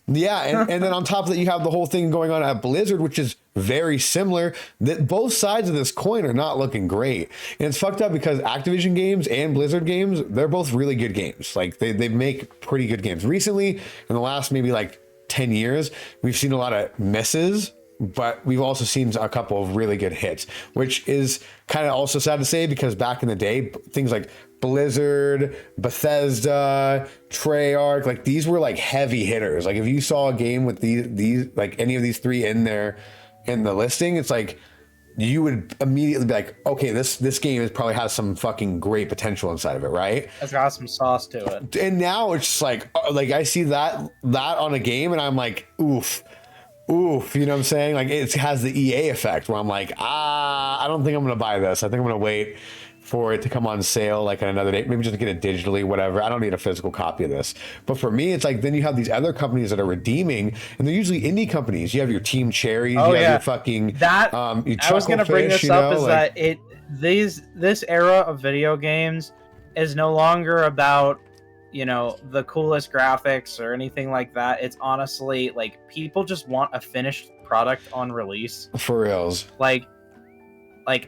Yeah, and then on top of that, you have the whole thing going on at Blizzard, which is very similar. That both sides of this coin are not looking great, and it's fucked up because Activision games and Blizzard games, they're both really good games. Like they make pretty good games. Recently, in the last maybe like 10 years, we've seen a lot of misses, but we've also seen a couple of really good hits, which is kind of also sad to say because back in the day, things like Blizzard, Bethesda, Treyarch, like these were like heavy hitters. Like if you saw a game with these like any of these three in there in the listing, it's like you would immediately be like, okay, this game probably has some fucking great potential inside of it, right? It's got some sauce to it. And now it's just like I see that on a game and I'm like, oof, you know what I'm saying? Like it has the EA effect where I'm like, I don't think I'm gonna buy this. I think I'm gonna wait for it to come on sale like on another day, maybe just get it digitally, whatever. I don't need a physical copy of this. But for me, it's like then you have these other companies that are redeeming, and they're usually indie companies. You have your Team Cherries, you have your fucking that. Your I was gonna bring this up is like, that this era of video games is no longer about you know, the coolest graphics or anything like that. It's honestly like people just want a finished product on release. For reals. Like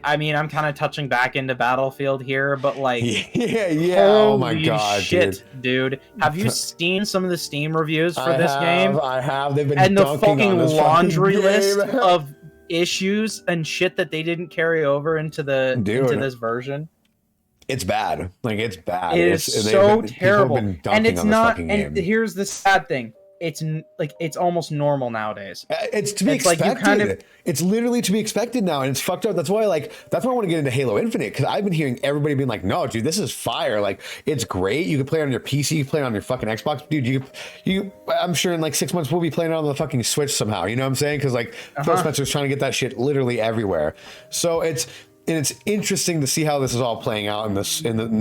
I mean, I'm kind of touching back into Battlefield here, but like, yeah. Oh my god, shit, dude! Have you seen some of the Steam reviews for this game? I have. They've been and the dunking fucking on this laundry fucking list game. of issues and shit that they didn't carry over into this version. It's bad. Like it's bad. It is so terrible, and it's not. And here's the sad thing. It's almost normal nowadays. It's to be expected. It's literally to be expected now, and it's fucked up. That's why I want to get into Halo Infinite, because I've been hearing everybody being like, "No, dude, this is fire! Like, it's great. You can play it on your PC, you can play it on your fucking Xbox, dude. I'm sure in like 6 months we'll be playing it on the fucking Switch somehow. You know what I'm saying? Because like Phil Spencer's trying to get that shit literally everywhere. So it's interesting to see how this is all playing out in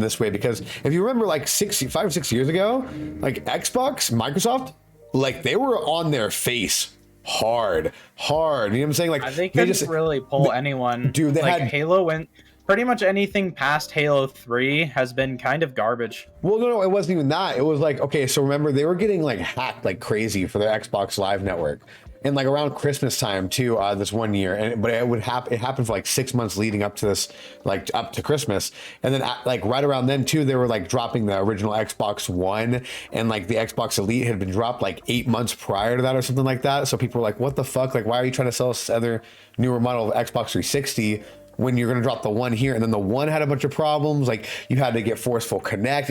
this way, because if you remember like 5 or 6 years ago, like Xbox, Microsoft. Like they were on their face hard. You know what I'm saying? Like they couldn't really pull anyone. Dude, Halo went pretty much anything past Halo 3 has been kind of garbage. Well, no, it wasn't even that. It was like, okay, so remember they were getting like hacked like crazy for their Xbox Live network. And like around Christmas time too, this one year, but it happened for like 6 months leading up to this, like up to Christmas, and then like right around then too, they were like dropping the original Xbox One, and like the Xbox Elite had been dropped like 8 months prior to that or something like that. So people were like, "What the fuck? Like, why are you trying to sell this other newer model of Xbox 360 when you're gonna drop the one here?" And then the one had a bunch of problems, like you had to get Forceful Connect.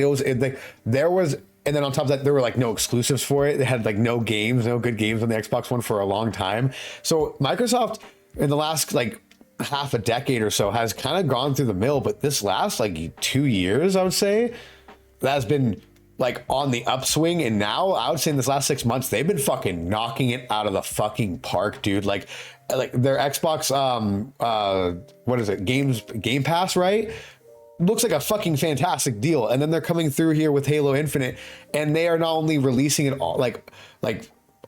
And then on top of that, there were like no exclusives for it. They had like no good games on the Xbox One for a long time. So Microsoft in the last like half a decade or so has kind of gone through the mill, but this last like 2 years, I would say, that has been like on the upswing. And now I would say in this last 6 months, they've been fucking knocking it out of the fucking park, dude. Like their Xbox, what is it? Game Pass, right? Looks like a fucking fantastic deal. And then they're coming through here with Halo Infinite, and they are not only releasing it all like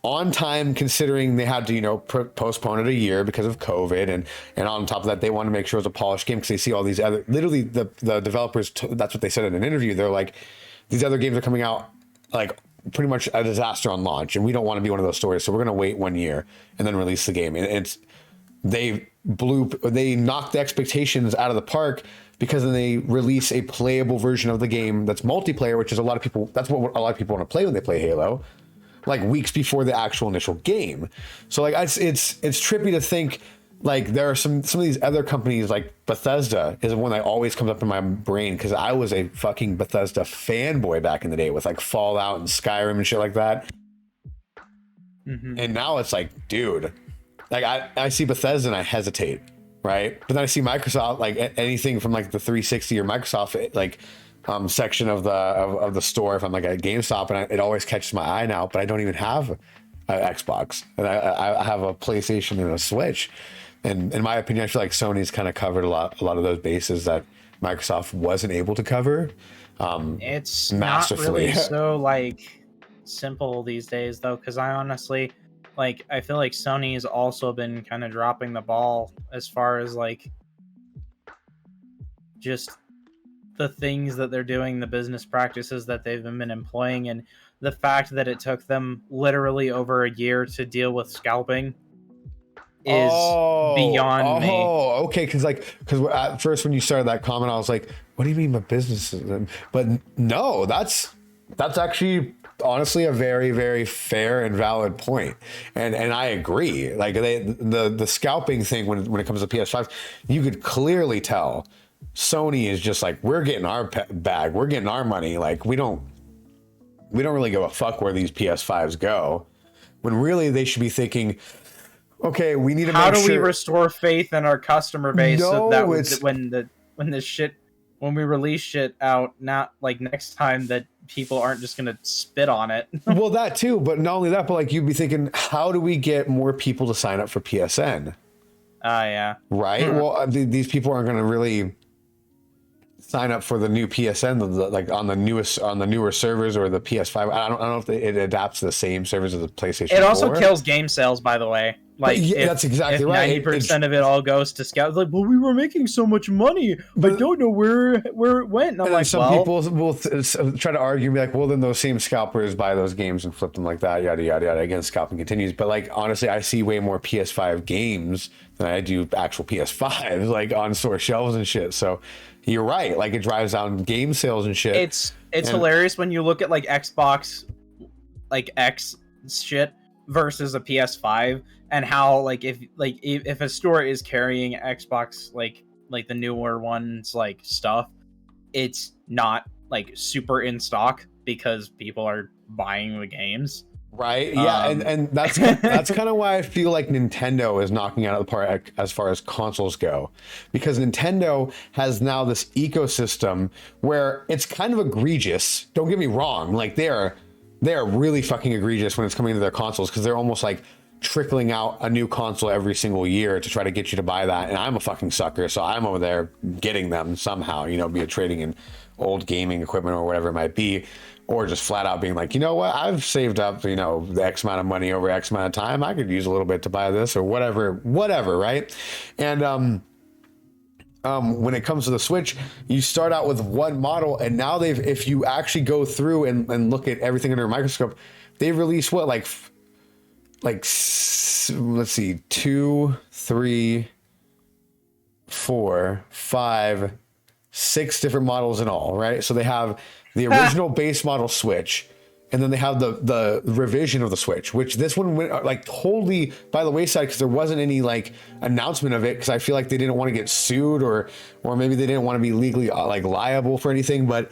on time, considering they had to, you know, postpone it a year because of COVID, and on top of that, they want to make sure it's a polished game because they see all these other, literally the developers, that's what they said in an interview. They're like, these other games are coming out like pretty much a disaster on launch, and we don't want to be one of those stories, so we're going to wait 1 year and then release the game. And they knocked the expectations out of the park, because then they release a playable version of the game that's multiplayer, which is that's what a lot of people want to play when they play Halo, like weeks before the actual initial game. So like it's trippy to think like there are some of these other companies, like Bethesda is one that always comes up in my brain, because I was a fucking Bethesda fanboy back in the day with like Fallout and Skyrim and shit like that. Mm-hmm. And now it's like, dude, like I see Bethesda and I hesitate. Right, but then I see Microsoft, like anything from like the 360 or Microsoft like section of the store. If I'm like at GameStop, and it always catches my eye now, but I don't even have an Xbox, and I have a PlayStation and a Switch. And in my opinion, I feel like Sony's kind of covered a lot of those bases that Microsoft wasn't able to cover. It's masterfully. Not really so like simple these days though, because I honestly. Like, I feel like Sony's also been kind of dropping the ball as far as, like, just the things that they're doing, the business practices that they've been employing, and the fact that it took them literally over a year to deal with scalping is beyond me. Oh, okay, because at first when you started that comment, I was like, what do you mean by businesses? But no, that's actually... honestly a very, very fair and valid point, and I agree. Like the scalping thing when it comes to PS5, you could clearly tell Sony is just like, we're getting our bag, we're getting our money. Like we don't really give a fuck where these PS5s go, when really they should be thinking, okay, we need to how do we restore faith in our customer base, so that when we release shit out, not like next time, that people aren't just gonna spit on it. Well, that too, but not only that, but like you'd be thinking, how do we get more people to sign up for PSN? Yeah. Right. Well, these people aren't going to really sign up for the new PSN, like on the newer servers or the PS5. I don't know if it adapts to the same servers as the PlayStation 4. It also kills game sales, by the way. Like, yeah, that's exactly right. 90% of it all goes to scouts, like, well, we were making so much money, but I don't know where it went. And I'm like, some people will try to argue and be like, well, then those same scalpers buy those games and flip them like that, yada yada yada. Again, scalping continues. But like, honestly, I see way more PS5 games than I do actual PS5s, like on store shelves and shit. So you're right. Like, it drives down game sales and shit. It's hilarious when you look at like Xbox, like X shit versus a PS5, and how like if a store is carrying Xbox like the newer ones like stuff, it's not like super in stock because people are buying the games. Right. Yeah. And that's kind of why I feel like Nintendo is knocking out of the park as far as consoles go, because Nintendo has now this ecosystem where it's kind of egregious. Don't get me wrong. Like, they are really fucking egregious when it's coming to their consoles, because they're almost like trickling out a new console every single year to try to get you to buy that. And I'm a fucking sucker. So I'm over there getting them somehow, you know, be it trading in old gaming equipment or whatever it might be, or just flat out being like, you know what, I've saved up, you know, the X amount of money over X amount of time. I could use a little bit to buy this or whatever, right? And when it comes to the Switch, you start out with one model, and now if you actually go through and look at everything under a microscope, they've released what, like let's see, 2, 3, 4, 5, 6 different models in all, right? So they have the original base model Switch, and then they have the revision of the Switch, which this one went like totally by the wayside because there wasn't any like announcement of it, because I feel like they didn't want to get sued, or maybe they didn't want to be legally like liable for anything. But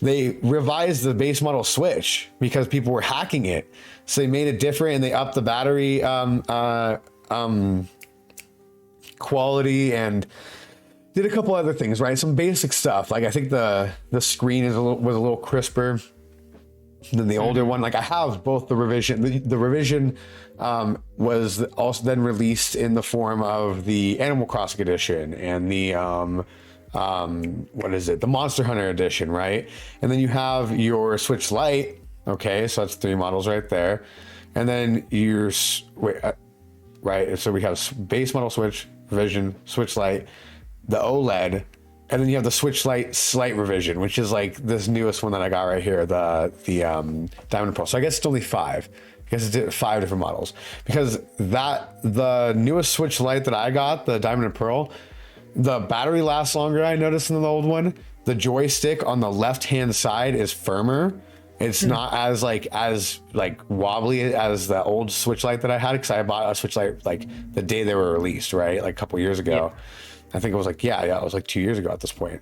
they revised the base model Switch because people were hacking it, so they made it different, and they upped the battery quality and did a couple other things, right? Some basic stuff. Like, I think the screen was a little crisper than the older one. Like, I have both the revision. The revision was also then released in the form of the Animal Crossing edition and the the Monster Hunter edition, right? And then you have your Switch Lite. Okay, so that's 3 models right there. And then right. So we have base model Switch, revision, Switch Lite, the OLED, and then you have the Switch Lite slight revision, which is like this newest one that I got right here, the Diamond and Pearl. So I guess it's only 5. I guess it's 5 different models, because the newest Switch Lite that I got, the Diamond and Pearl, the battery lasts longer, I noticed, than the old one. The joystick on the left hand side is firmer. It's not as wobbly as the old Switch Lite that I had, because I bought a Switch Lite like the day they were released, right? Like a couple years ago. Yeah. I think it was like, it was like 2 years ago at this point.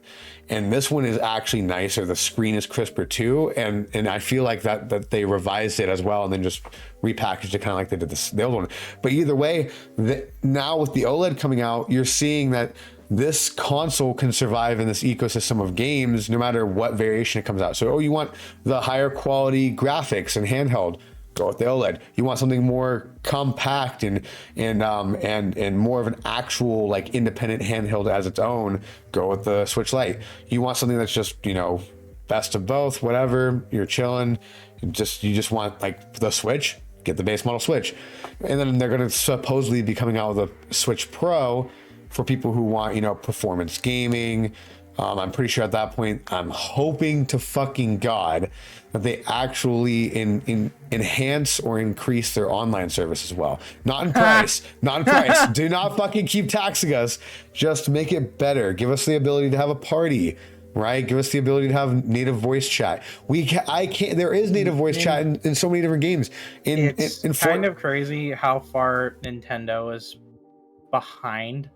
And this one is actually nicer. The screen is crisper too. And I feel like that they revised it as well, and then just repackaged it kind of like they did the old one. But either way, now with the OLED coming out, you're seeing that this console can survive in this ecosystem of games no matter what variation it comes out. So, you want the higher quality graphics and handheld, go with the OLED. You want something more compact and more of an actual like independent handheld as its own, go with the Switch Lite. You want something that's just, you know, best of both, whatever, you're chilling, you just want like the Switch, get the base model Switch. And then they're going to supposedly be coming out with a Switch Pro for people who want, you know, performance gaming. I'm pretty sure at that point, I'm hoping to fucking God that they actually enhance or increase their online service as well. Not in price, not in price. Do not fucking keep taxing us. Just make it better. Give us the ability to have a party, right? Give us the ability to have native voice chat. There is native voice chat in so many different games. It's kind of crazy how far Nintendo is behind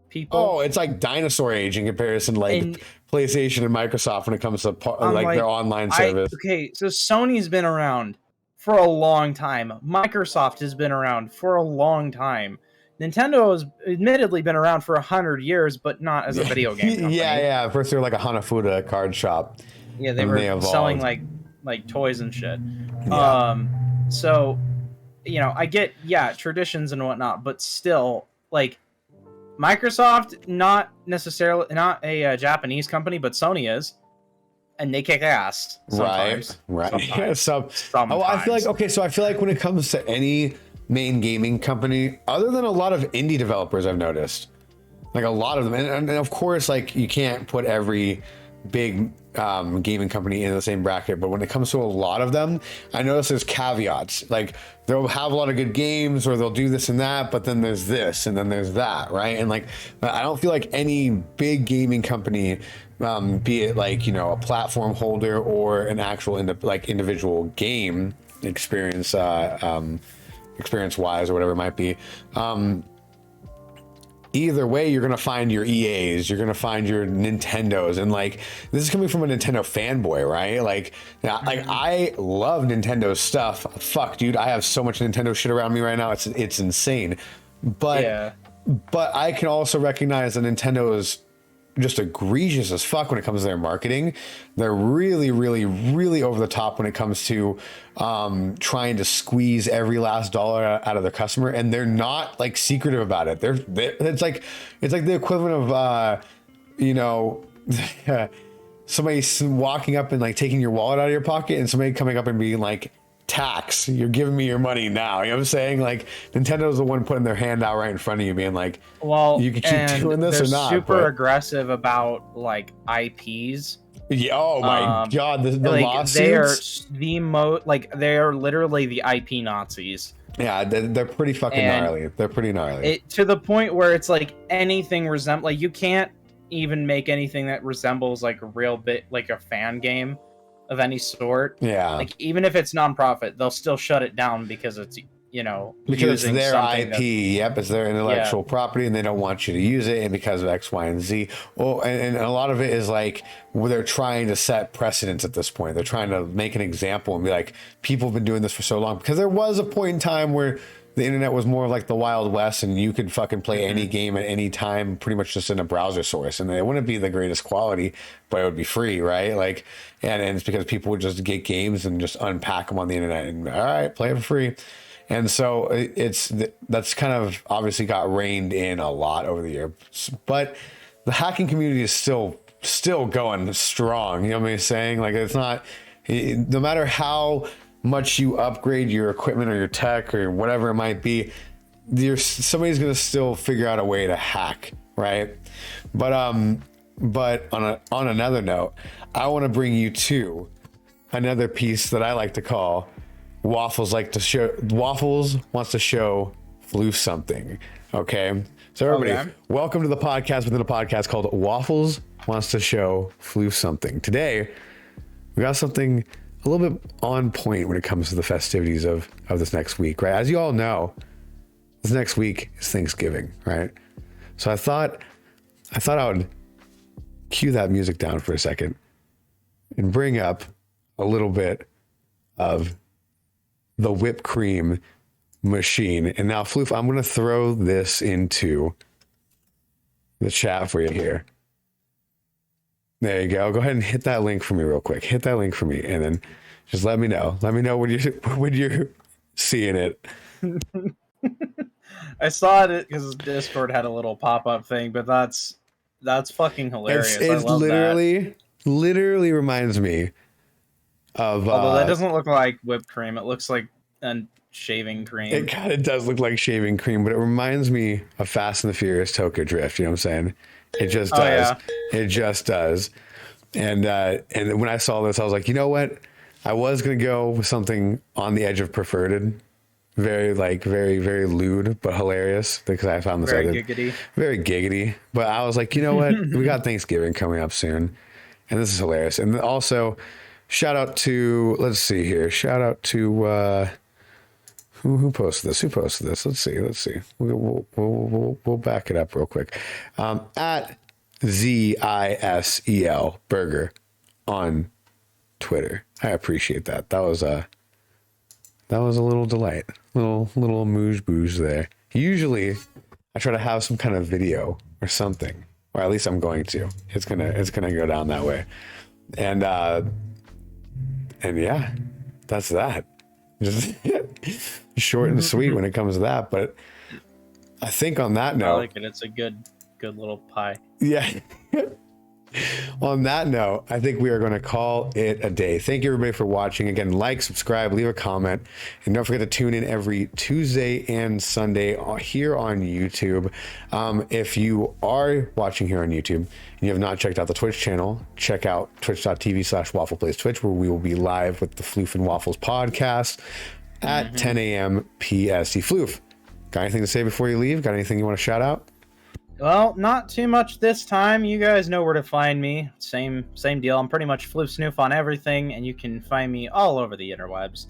people. Oh, it's like dinosaur age in comparison to like PlayStation and Microsoft when it comes to like their online service. Okay, so Sony's been around for a long time. Microsoft has been around for a long time. Nintendo has admittedly been around for 100 years, but not as a video game company. Yeah. First they were like a Hanafuda card shop. Yeah, they were selling like toys and shit. Yeah. So, you know, I get traditions and whatnot, but still, like, Microsoft, not a Japanese company, but Sony is, and they kick ass sometimes. Right. Sometimes. I feel like when it comes to any main gaming company, other than a lot of indie developers I've noticed. Like a lot of them. And of course, like you can't put every big gaming company in the same bracket, but when it comes to a lot of them, I notice there's caveats. Like they'll have a lot of good games, or they'll do this and that, but then there's this and then there's that, right? And like I don't feel like any big gaming company, be it like, you know, a platform holder or an actual individual game experience, experience wise or whatever it might be, either way, you're going to find your EAs, you're going to find your Nintendos. And like, this is coming from a Nintendo fanboy, right? Like, like I love Nintendo stuff. Fuck, dude, I have so much Nintendo shit around me right now. It's insane. But I can also recognize that Nintendo is just egregious as fuck when it comes to their marketing. They're really, really, really over the top when it comes to trying to squeeze every last dollar out of their customer, and they're not like secretive about it. It's like the equivalent of you know, somebody walking up and like taking your wallet out of your pocket, and somebody coming up and being like, tax, you're giving me your money now. You know what I'm saying? Like Nintendo's the one putting their hand out right in front of you, being like, well, you can keep doing this or not. Super aggressive about like IPs. Yeah, oh my god, the like, lawsuits. They are the most, like they are literally the IP Nazis. Yeah, they're pretty fucking gnarly. They're pretty gnarly. To the point where it's like anything like you can't even make anything that resembles like a real bit like a fan game of any sort. Yeah. Like even if it's nonprofit, they'll still shut it down because it's, you know, because it's their IP. Yep, it's their intellectual property, and they don't want you to use it, and because of X, Y, and Z. Well, and a lot of it is like they're trying to set precedents at this point. They're trying to make an example and be like, people have been doing this for so long. Because there was a point in time where the internet was more like the Wild West, and you could fucking play any game at any time, pretty much just in a browser source, and it wouldn't be the greatest quality, but it would be free, right? Like, and it's because people would just get games and just unpack them on the internet, and all right, play it for free. And so that's kind of obviously got reined in a lot over the years, but the hacking community is still going strong. You know what I'm saying? Like it's not, no matter how much you upgrade your equipment or your tech or whatever it might be, somebody's gonna still figure out a way to hack, right? But on another note, I want to bring you to another piece that I like to call Waffles wants to show Floofs something. Okay, so everybody, welcome to the podcast within a podcast called Waffles Wants to Show Floofs Something. Today we got something a little bit on point when it comes to the festivities of this next week, right? As you all know, this next week is Thanksgiving, right? So I thought I would cue that music down for a second and bring up a little bit of the whipped cream machine. And now, Floof, I'm going to throw this into the chat for you here. There you go. Go ahead and hit that link for me real quick. Hit that link for me, and then just let me know. Let me know when you're seeing it. I saw it because Discord had a little pop-up thing, but that's fucking hilarious. It's I love literally reminds me of. Although that doesn't look like whipped cream, it looks like shaving cream. It kind of does look like shaving cream, but it reminds me of Fast and the Furious Tokyo Drift. You know what I'm saying? It just does. Yeah. It just does. And when I saw this, I was like, you know what? I was gonna go with something on the edge of perverted, very lewd but hilarious, because I found this very giggity. But I was like, you know what? We got Thanksgiving coming up soon, and this is hilarious. And also, shout out to, let's see here. Shout out to who posted this? Who posted this? Let's see. We'll back it up real quick. At ZISEL Burger on Twitter. I appreciate that. That was a little delight, little mooj booze there. Usually, I try to have some kind of video or something, or at least I'm going to. It's gonna go down that way, and yeah, that's that. Just short and sweet when it comes to that. But I think on that note, I like it. It's a good little pie. Yeah. On that note, I think we are going to call it a day. Thank you everybody for watching. Again, like, subscribe, leave a comment, and don't forget to tune in every Tuesday and Sunday here on YouTube. If you are watching here on YouTube and you have not checked out the Twitch channel, check out twitch.tv/WafflePlaysTwitch, where we will be live with the Floof and Waffles podcast at 10 a.m. PST. Floof, got anything to say before you leave? Got anything you want to shout out? Well, not too much this time. You guys know where to find me. Same deal. I'm pretty much Floof Snoof on everything, and you can find me all over the interwebs.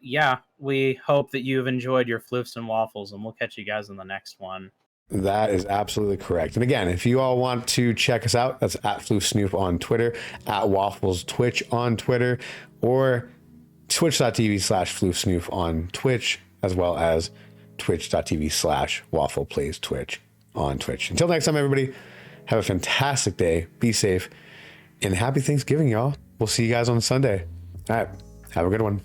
Yeah, we hope that you've enjoyed your Floofs and Waffles, and we'll catch you guys in the next one. That is absolutely correct. And again, if you all want to check us out, that's at Floof Snoop on Twitter, at Waffles Twitch on Twitter, or twitch.tv/Floof Snoop on Twitch, as well as twitch.tv/WafflePlaysTwitch on Twitch. Until next time, everybody, have a fantastic day. Be safe and happy Thanksgiving, y'all. We'll see you guys on Sunday. All right. Have a good one.